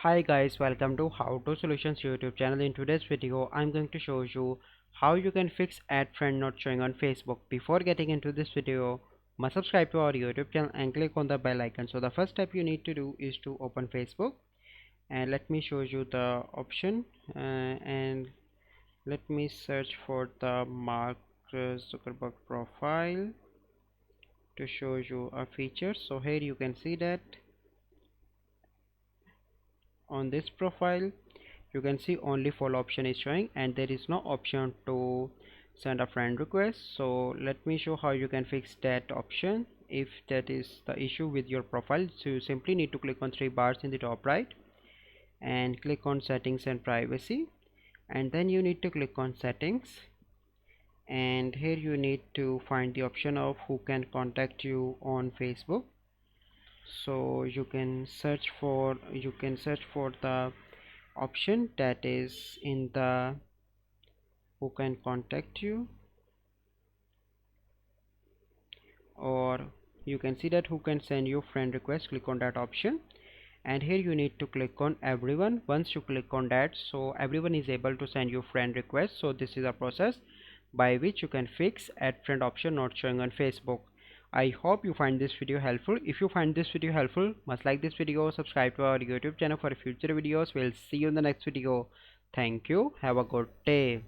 Hi guys, welcome to How to Solutions YouTube channel. In today's video I'm going to show you how you can fix add friend not showing on Facebook. Before getting into this video, must subscribe to our YouTube channel and click on the bell icon. So the first step you need to do is to open Facebook, and let me show you the option, and let me search for the Mark Zuckerberg profile to show you a feature. So here you can see that on this profile you can see only follow option is showing and there is no option to send a friend request. So let me show how you can fix that option if that is the issue with your profile. So you simply need to click on three bars in the top right and click on settings and privacy, and then you need to click on settings, and here you need to find the option of who can contact you on Facebook. So you can search for the option that is in the who can contact you, or you can see that who can send you friend request. Click on that option, and here you need to click on everyone. Once you click on that, so everyone is able to send you friend request. So this is a process by which you can fix add friend option not showing on Facebook. I hope you find this video helpful. If you find this video helpful, must like this video, subscribe to our YouTube channel for future videos. We'll see you in the next video. Thank you. Have a good day.